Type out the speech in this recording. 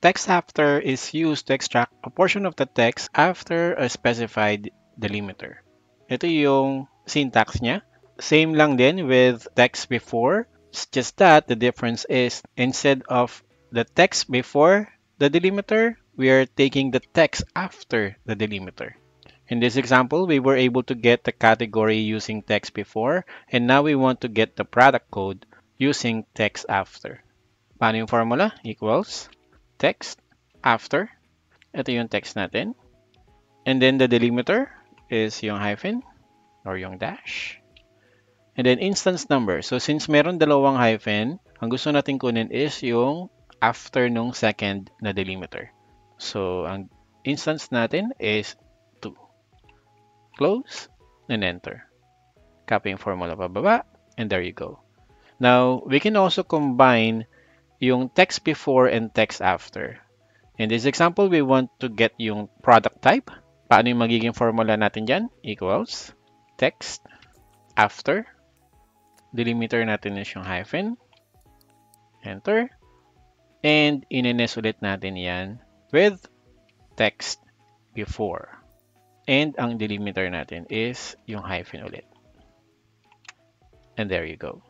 text after is used to extract a portion of the text after a specified delimiter. Ito yung syntax niya. Same lang din with text before. It's just that the difference is instead of the text before the delimiter, we are taking the text after the delimiter. In this example, we were able to get the category using text before, and now we want to get the product code using text after. Paano yung formula? Equals text after. Ito yung text natin. And then the delimiter is yung hyphen or yung dash. And then instance number. So since meron dalawang hyphen, ang gusto natin kunin is yung after nung second na delimiter. So ang instance natin is 2. Close and enter. Copy yung formula pababa, and there you go. Now, we can also combine yung text before and text after. In this example, we want to get yung product type. Paano yung magiging formula natin dyan? Equals text after. Delimiter natin is yung hyphen. Enter. And inines ulit natin yan with text before. And ang delimiter natin is yung hyphen ulit. And there you go.